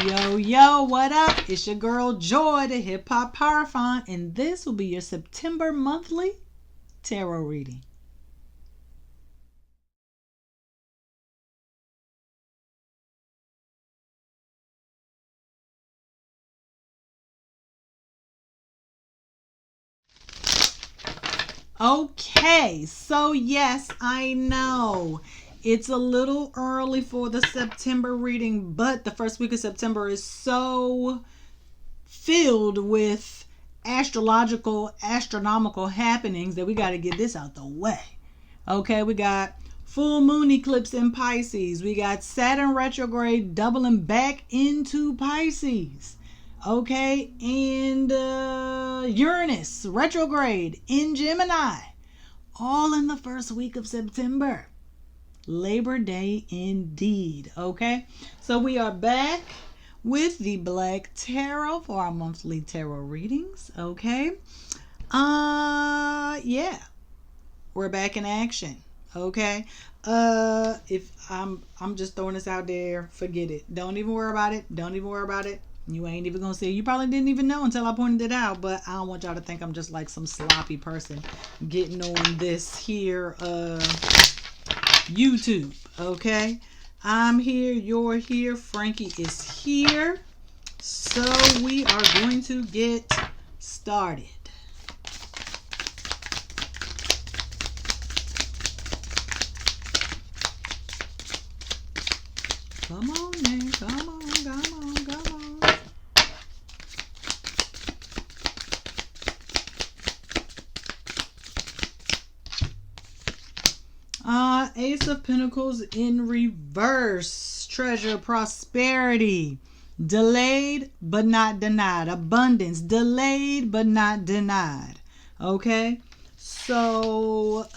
Yo, yo, what up? It's your girl Joy, the Hip Hop Power Font, and this will be your September monthly tarot reading. Okay, so yes, I know it's a little early for the September reading, but the first week of September is so filled with astronomical happenings that we got to get this out the way. Okay, we got full moon eclipse in Pisces. We got Saturn retrograde doubling back into Pisces. Okay, and Uranus retrograde in Gemini. All in the first week of September. Labor Day indeed. Okay, so we are back with the Black Tarot for our monthly tarot readings. Okay, yeah, we're back in action. Okay, if I'm just throwing this out there, forget it. Don't even worry about it. Don't even worry about it. You ain't even gonna see it. You probably didn't even know until I pointed it out, but I don't want y'all to think I'm just like some sloppy person getting on this here YouTube. Okay, I'm here, you're here, Frankie is here, so we are going to get started. Come on, man, come on, come on, come on. Ace of Pentacles in reverse. Treasure, prosperity. Delayed but not denied. Abundance. Delayed but not denied. Okay? So,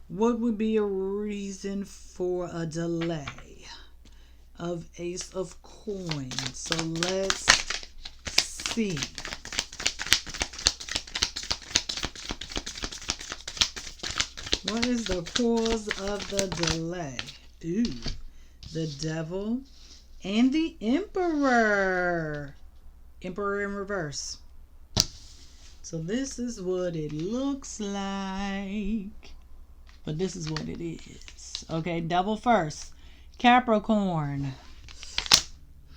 what would be a reason for a delay of Ace of Coins? So, let's see. What is the cause of the delay? Ooh, the Devil and the Emperor. Emperor in reverse. So this is what it looks like. But this is what it is. Okay, Devil first. Capricorn.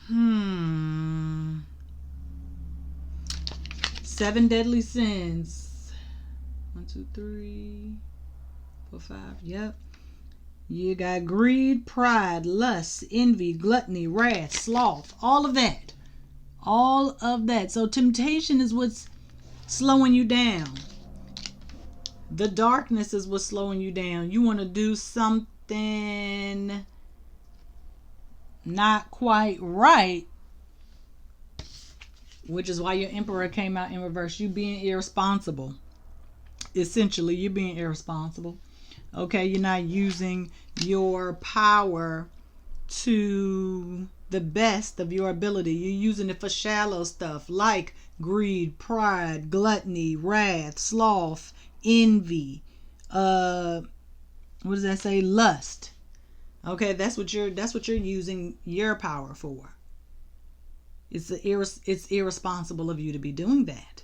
7 deadly sins. 1, 2, 3... 4, 5. Yep. You got greed, pride, lust, envy, gluttony, wrath, sloth. All of that. All of that. So temptation is what's slowing you down. The darkness is what's slowing you down. You want to do something not quite right, which is why your Emperor came out in reverse. You being irresponsible. Essentially, you're being irresponsible. Okay, you're not using your power to the best of your ability. You're using it for shallow stuff like greed, pride, gluttony, wrath, sloth, envy. What does that say? Lust. Okay, that's what you're using your power for. It's irresponsible of you to be doing that.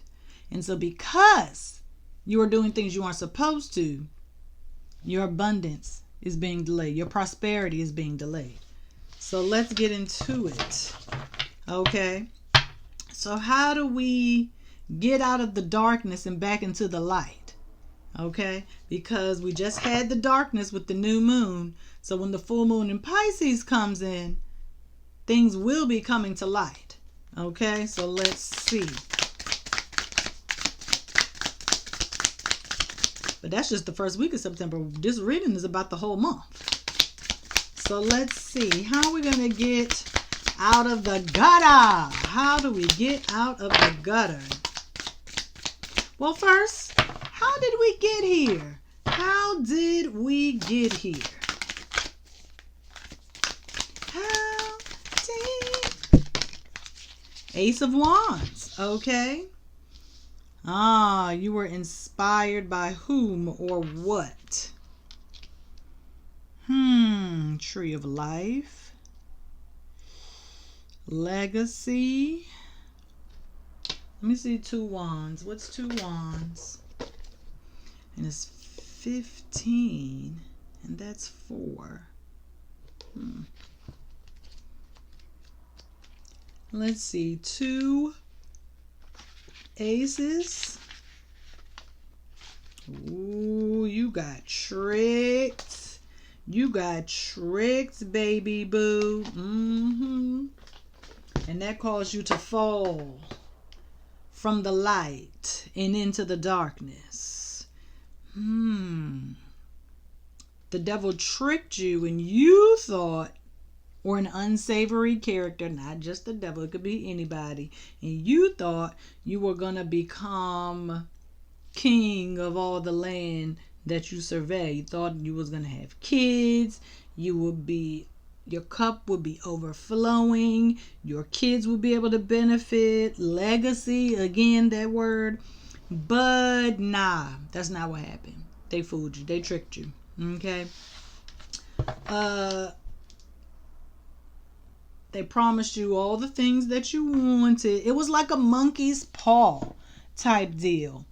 And so because you are doing things you aren't supposed to, your abundance is being delayed. Your prosperity is being delayed. So let's get into it. Okay. So how do we get out of the darkness and back into the light? Okay. Because we just had the darkness with the new moon. So when the full moon in Pisces comes in, things will be coming to light. Okay. So let's see. But that's just the first week of September. This reading is about the whole month. So let's see. How are we going to get out of the gutter? How do we get out of the gutter? Well, first, how did we get here? How did we get here? How did... Ace of Wands. Okay. You were inspired by whom or what? Tree of Life. Legacy. Let me see 2 wands. What's 2 wands? And it's 15. And that's 4. Let's see. 2 aces. Ooh, you got tricked. You got tricked, baby boo. And that caused you to fall from the light and into the darkness. The devil tricked you, and you thought, or an unsavory character, not just the devil, it could be anybody, and you thought you were going to become king of all the land that you survey. You thought you was going to have kids, your cup would be overflowing, your kids would be able to benefit, legacy, again that word. But nah, that's not what happened. They fooled you, they tricked you. Okay. They promised you all the things that you wanted. It was like a monkey's paw type deal.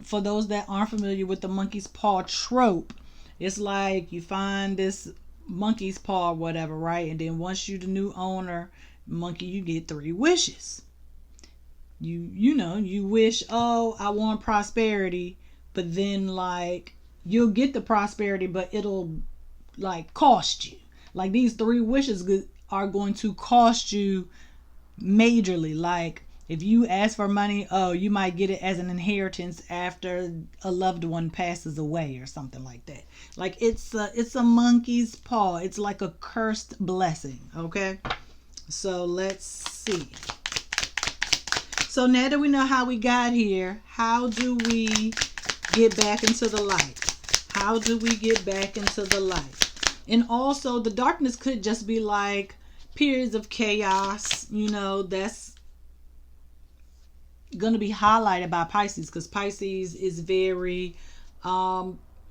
For those that aren't familiar with the monkey's paw trope, it's like you find this monkey's paw or whatever, right? And then once you're the new owner, monkey, you get 3 wishes. You wish, oh, I want prosperity, but then like you'll get the prosperity, but it'll like cost you. Like these 3 wishes are going to cost you majorly. Like if you ask for money, oh, you might get it as an inheritance after a loved one passes away or something like that. Like it's a monkey's paw. It's like a cursed blessing. Okay, so let's see. So now that we know how we got here, how do we get back into the light? How do we get back into the light? And also the darkness could just be like periods of chaos, that's going to be highlighted by Pisces, because Pisces is very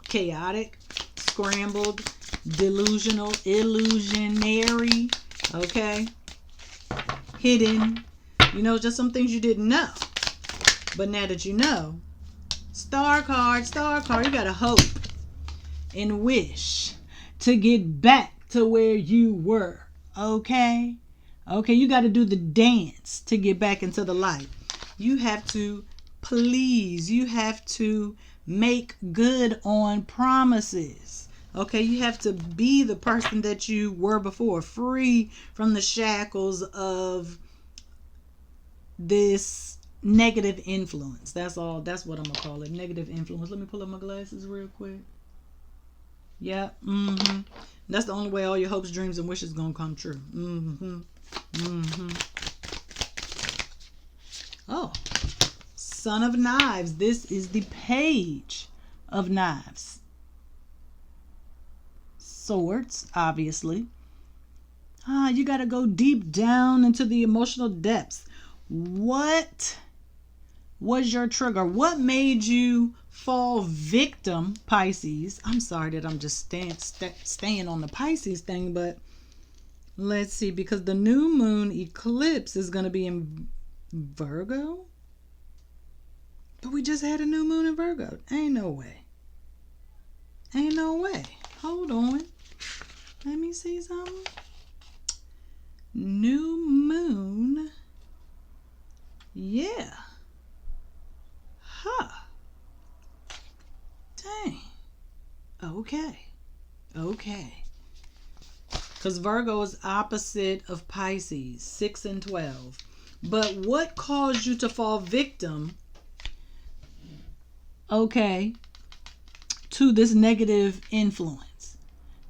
chaotic, scrambled, delusional, illusionary, okay, hidden, just some things you didn't know. But now that you know, star card, you got to hope and wish to get back to where you were. Okay, you got to do the dance to get back into the light. You have to please. You have to make good on promises. Okay, you have to be the person that you were before, free from the shackles of this negative influence. That's all. That's what I'm gonna call it. Negative influence. Let me pull up my glasses real quick. Yeah. That's the only way all your hopes, dreams, and wishes gonna come true. Oh, Son of Knives. This is the Page of Knives. Swords, obviously. You gotta go deep down into the emotional depths. What was your trigger? What made you fall victim, Pisces? I'm sorry that I'm just staying on the Pisces thing, but let's see, because the new moon eclipse is going to be in Virgo. But we just had a new moon in Virgo. Ain't no way. Hold on. Let me see something. New moon. Yeah. Huh. Dang. Okay. Because Virgo is opposite of Pisces, 6 and 12. But what caused you to fall victim, to this negative influence?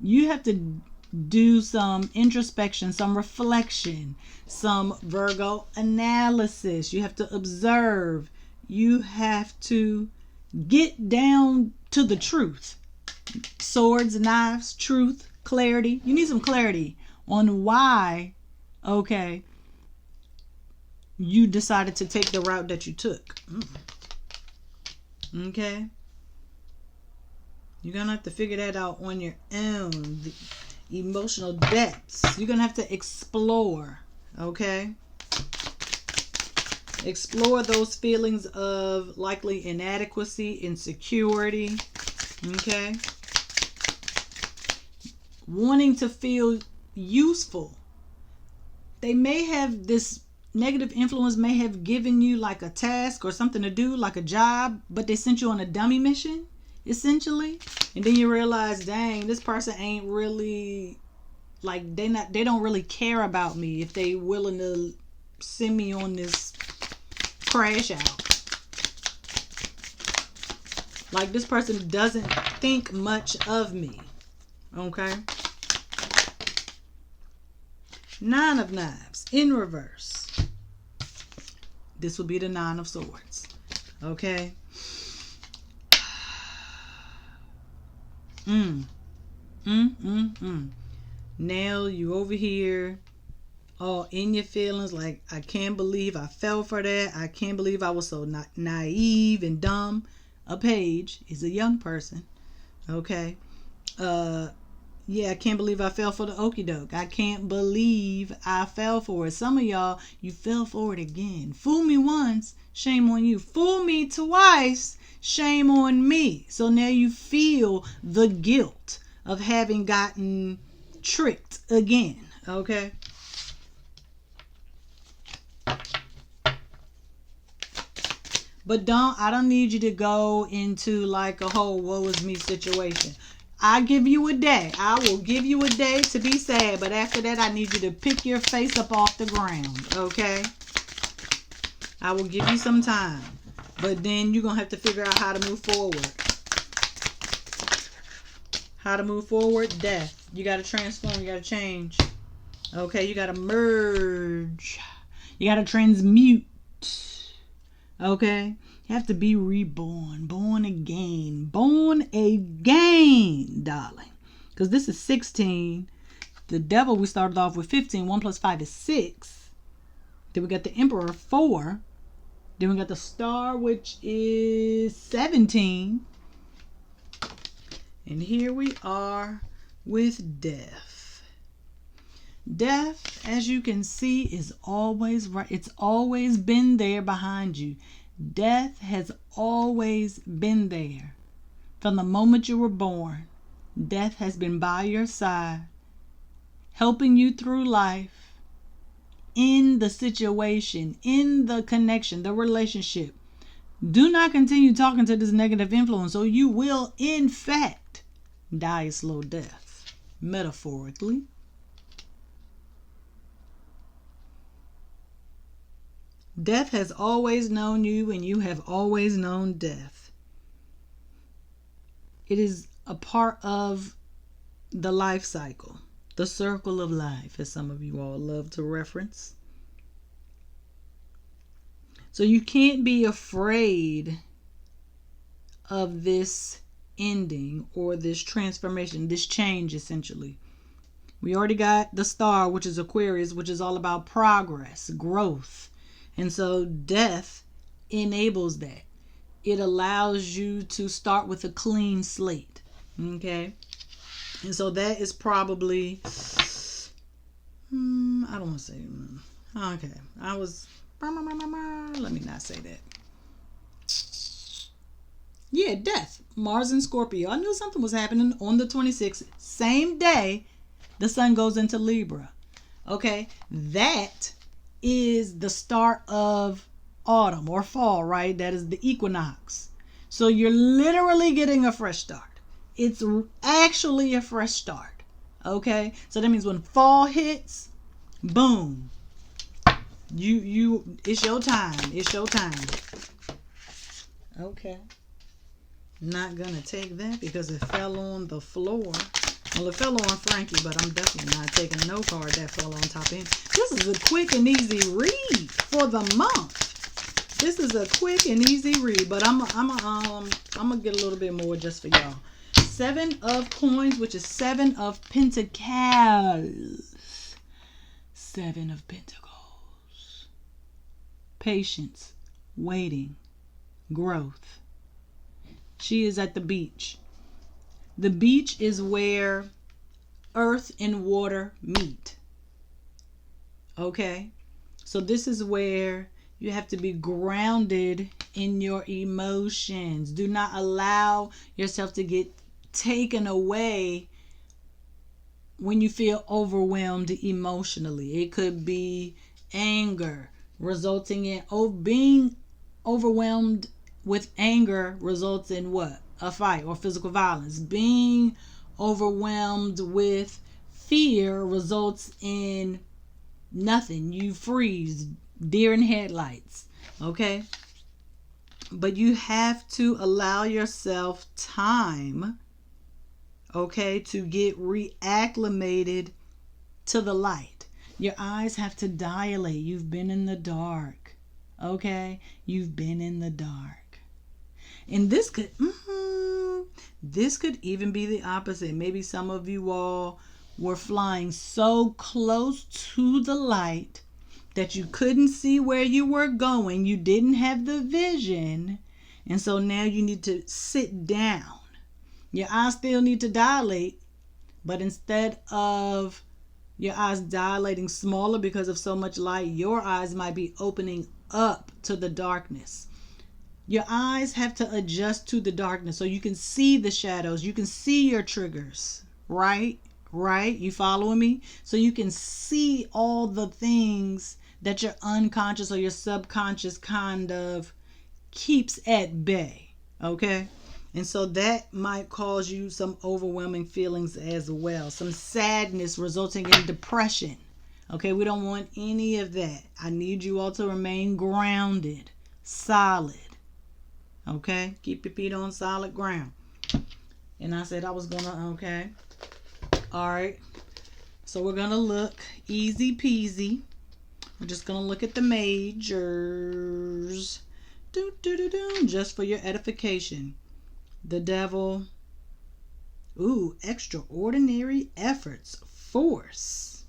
You have to do some introspection, some reflection, some Virgo analysis. You have to observe. You have to get down to the truth. Swords, knives, truth, clarity. You need some clarity on why, you decided to take the route that you took. Okay? You're going to have to figure that out on your own. The emotional depths. You're going to have to explore. Okay? Explore those feelings of likely inadequacy, insecurity. Okay? Wanting to feel useful. They may have this negative influence, may have given you like a task or something to do, like a job, but they sent you on a dummy mission, essentially. And then you realize, dang, this person ain't really like, they don't really care about me if they willing to send me on this crash out. Like, this person doesn't think much of me. Okay? Nine of Knives in reverse. This will be the Nine of Swords. Okay? Now you over here all in your feelings, like, I can't believe I fell for that. I can't believe I was so naive and dumb. A page is a young person. Okay? Yeah, I can't believe I fell for the okie doke. I can't believe I fell for it. Some of y'all, you fell for it again. Fool me once, shame on you. Fool me twice, shame on me. So now you feel the guilt of having gotten tricked again. Okay? But I don't need you to go into like a whole woe is me situation. I give you a day. I will give you a day to be sad. But after that, I need you to pick your face up off the ground. Okay? I will give you some time. But then you're going to have to figure out how to move forward. How to move forward? Death. You got to transform. You got to change. Okay? You got to merge. You got to transmute. Okay? You have to be reborn, born again, darling. Because this is 16. The devil, we started off with 15. 1 plus 5 is 6. Then we got the emperor, 4. Then we got the star, which is 17. And here we are with death. Death, as you can see, is always right. It's always been there behind you. Death has always been there. From the moment you were born, death has been by your side, helping you through life, in the situation, in the connection, the relationship. Do not continue talking to this negative influence, or you will, in fact, die a slow death, metaphorically. Death has always known you, and you have always known death. It is a part of the life cycle, the circle of life, as some of you all love to reference. So you can't be afraid of this ending or this transformation, this change, essentially. We already got the star, which is Aquarius, which is all about progress, growth. And so death enables that. It allows you to start with a clean slate. Okay? And so that is probably, I don't want to say, okay. Let me not say that. Yeah, death. Mars and Scorpio. I knew something was happening on the 26th. Same day the sun goes into Libra. Okay? That is the start of autumn or fall, right? That is the equinox. So you're literally getting a fresh start. It's actually a fresh start. Okay? So that means when fall hits, boom. It's your time. It's your time. Okay. Not gonna take that because it fell on the floor. Well, it fell on Frankie, but I'm definitely not taking no card that fell on top of him. This is a quick and easy read for the month. This is a quick and easy read, but I'm gonna get a little bit more just for y'all. 7 of Coins, which is 7 of Pentacles. 7 of Pentacles. Patience, waiting, growth. She is at the beach. The beach is where earth and water meet. Okay? So this is where you have to be grounded in your emotions. Do not allow yourself to get taken away when you feel overwhelmed emotionally. It could be anger resulting in being overwhelmed with anger results in what? A fight or physical violence. Being overwhelmed with fear results in nothing. You freeze, deer in headlights. Okay? But you have to allow yourself time, okay, to get reacclimated to the light. Your eyes have to dilate. You've been in the dark. Okay? You've been in the dark. And this could even be the opposite. Maybe some of you all were flying so close to the light that you couldn't see where you were going. You didn't have the vision. And so now you need to sit down. Your eyes still need to dilate, but instead of your eyes dilating smaller because of so much light, your eyes might be opening up to the darkness. Your eyes have to adjust to the darkness so you can see the shadows. You can see your triggers, right? Right? You following me? So you can see all the things that your unconscious or your subconscious kind of keeps at bay. Okay? And so that might cause you some overwhelming feelings as well. Some sadness resulting in depression. Okay? We don't want any of that. I need you all to remain grounded, solid. Okay? Keep your feet on solid ground. And I said I was gonna, okay. Alright. So we're gonna look easy peasy. We're just gonna look at the majors. Just for your edification. The devil. Ooh, extraordinary efforts. Force.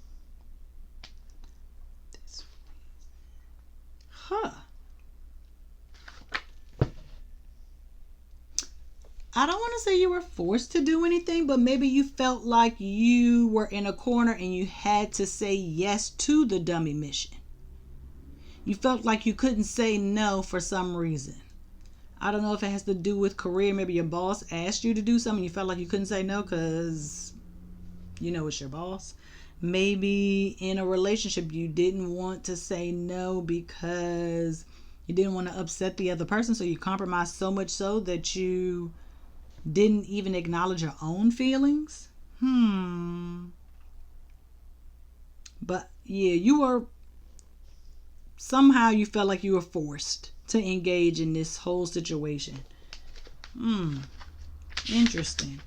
Huh. I don't want to say you were forced to do anything, but maybe you felt like you were in a corner and you had to say yes to the dummy mission. You felt like you couldn't say no for some reason. I don't know if it has to do with career. Maybe your boss asked you to do something. You felt like you couldn't say no because, you know, it's your boss. Maybe in a relationship you didn't want to say no because you didn't want to upset the other person. So you compromised so much so that you didn't even acknowledge your own feelings. But yeah, somehow you felt like you were forced to engage in this whole situation. Interesting.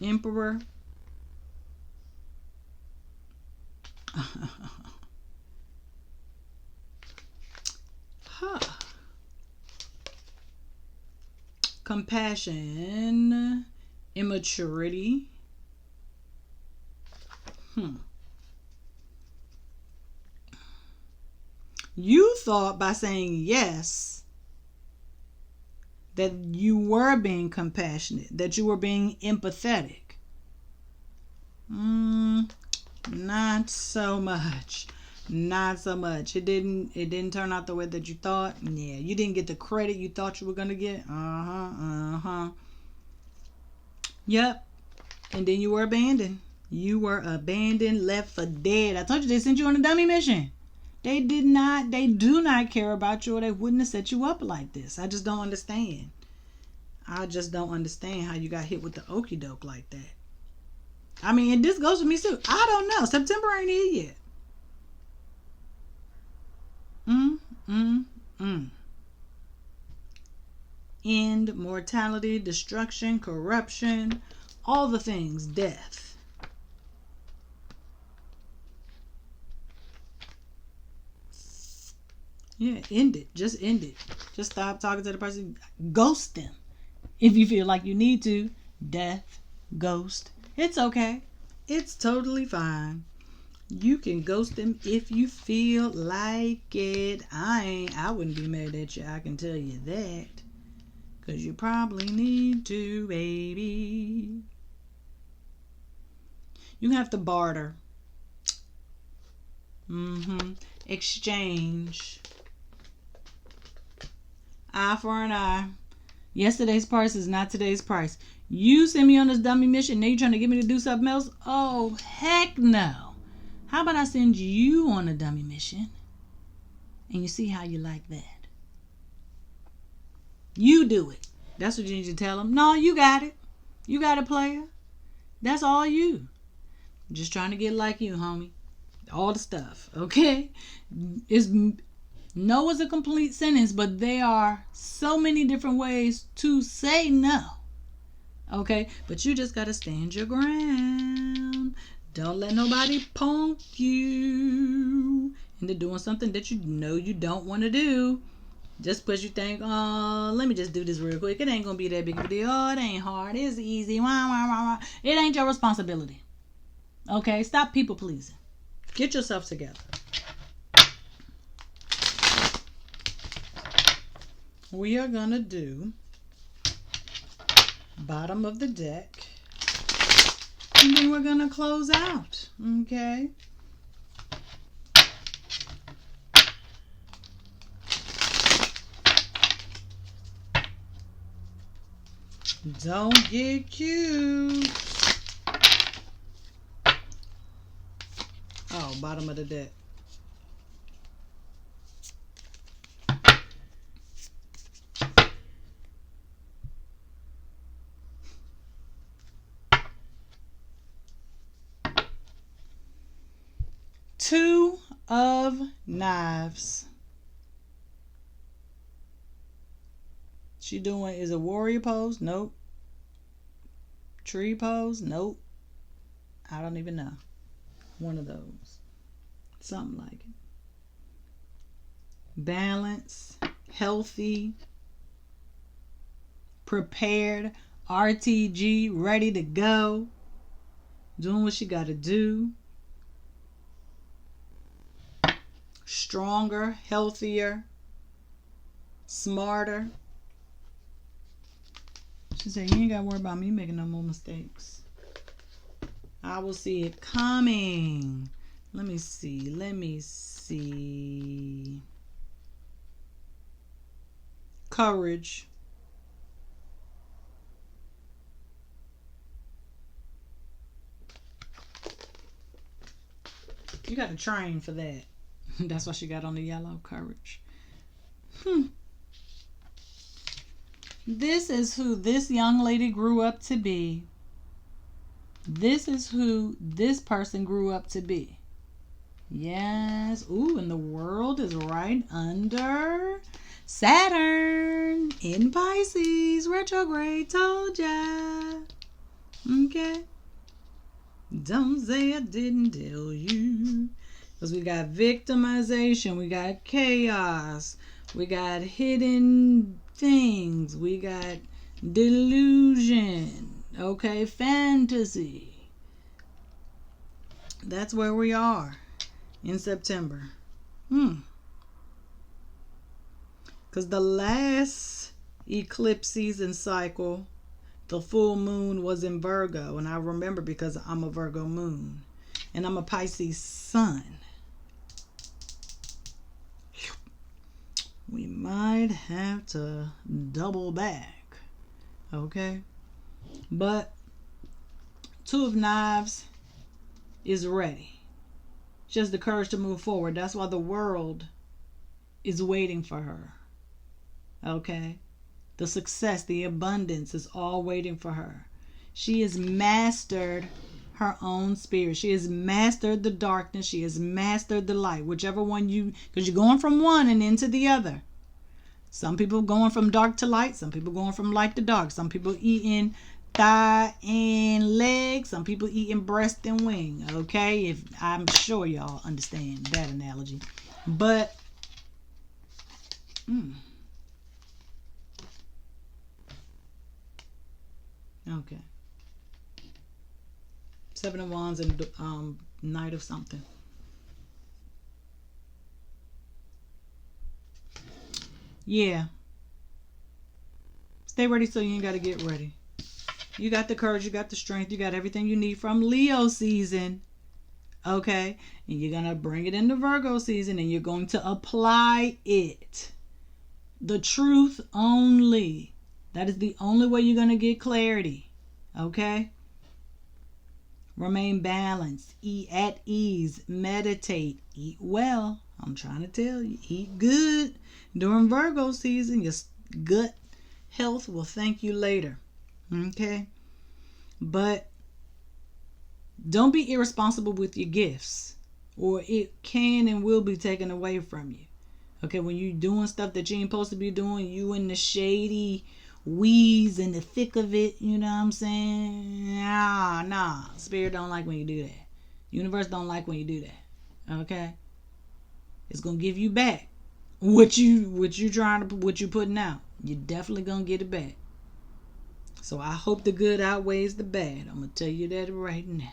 Emperor. Huh. Compassion, immaturity. You thought by saying yes that you were being compassionate, that you were being empathetic. Not so much. Not so much. It didn't turn out the way that you thought. Yeah, you didn't get the credit you thought you were gonna get. Yep. And then you were abandoned. You were abandoned, left for dead. I told you they sent you on a dummy mission. They do not care about you, or they wouldn't have set you up like this. I just don't understand. I just don't understand how you got hit with the okie doke like that. I mean, and this goes for me too. I don't know. September ain't here yet. End, mortality, destruction, corruption, all the things, death. Yeah, end it. Just end it. Just stop talking to the person. Ghost them. If you feel like you need to. Death, ghost. It's okay. It's totally fine. You can ghost them if you feel like it. I wouldn't be mad at you. I can tell you that. Because you probably need to, baby. You have to barter. Exchange. Eye for an eye. Yesterday's price is not today's price. You send me on this dummy mission, now you trying to get me to do something else? Oh, heck no. How about I send you on a dummy mission and you see how you like that? You do it. That's what you need to tell them. No, you got it. You got it, player. That's all you. Just trying to get like you, homie. All the stuff, okay? No is a complete sentence, but there are so many different ways to say no. Okay? But you just got to stand your ground. Don't let nobody punk you into doing something that you know you don't want to do. Just because you think, oh, let me just do this real quick. It ain't going to be that big of a deal. Oh, it ain't hard. It's easy. It ain't your responsibility. Okay? Stop people pleasing. Get yourself together. We are going to do bottom of the deck. And then we're going to close out. Okay? Don't get cute. Oh, bottom of the deck. Two of Knives. She doing is a warrior pose? Nope. Tree pose? Nope. I don't even know. One of those. Something like it. Balance. Healthy. Prepared. RTG. Ready to go. Doing what she got to do. Stronger. Healthier. Smarter. She said, you ain't got to worry about me making no more mistakes. I will see it coming. Let me see. Courage. You got to train for that. That's why she got on the yellow. Courage. This is who this young lady grew up to be. This is who this person grew up to be. Yes. Ooh, and the world is right under Saturn in Pisces. Retrograde. Told ya. Okay. Don't say I didn't tell you. Because we got victimization. We got chaos. We got hidden things. We got delusion. Okay, fantasy. That's where we are in September. Because the last eclipse season cycle, the full moon was in Virgo. And I remember because I'm a Virgo moon. And I'm a Pisces sun. We might have to double back. Okay? But Two of Knives is ready. She has the courage to move forward. That's why the world is waiting for her. Okay? The success, the abundance is all waiting for her. She has mastered her own spirit. She has mastered the darkness. She has mastered the light. Whichever one because you're going from one and into the other. Some people going from dark to light. Some people going from light to dark. Some people eating thigh and leg. Some people eating breast and wing. Okay? If I'm sure y'all understand that analogy. But okay. Seven of Wands and Knight of something. Yeah. Stay ready so you ain't got to get ready. You got the courage, you got the strength, you got everything you need from Leo season. Okay? And you're going to bring it into Virgo season and you're going to apply it. The truth only. That is the only way you're going to get clarity. Okay? Remain balanced. Eat at ease. Meditate. Eat well. I'm trying to tell you. Eat good. During Virgo season, your gut health will thank you later. Okay? But don't be irresponsible with your gifts, or it can and will be taken away from you. Okay, when you're doing stuff that you ain't supposed to be doing, you in the shady weeds in the thick of it, you know what I'm saying? Nah. Spirit don't like when you do that. Universe don't like when you do that. Okay? It's gonna give you back what you putting out. You're definitely gonna get it back. So I hope the good outweighs the bad. I'm gonna tell you that right now.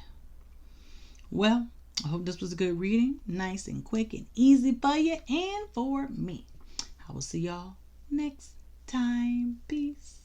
Well, I hope this was a good reading. Nice and quick and easy for you and for me. I will see y'all next time. Peace.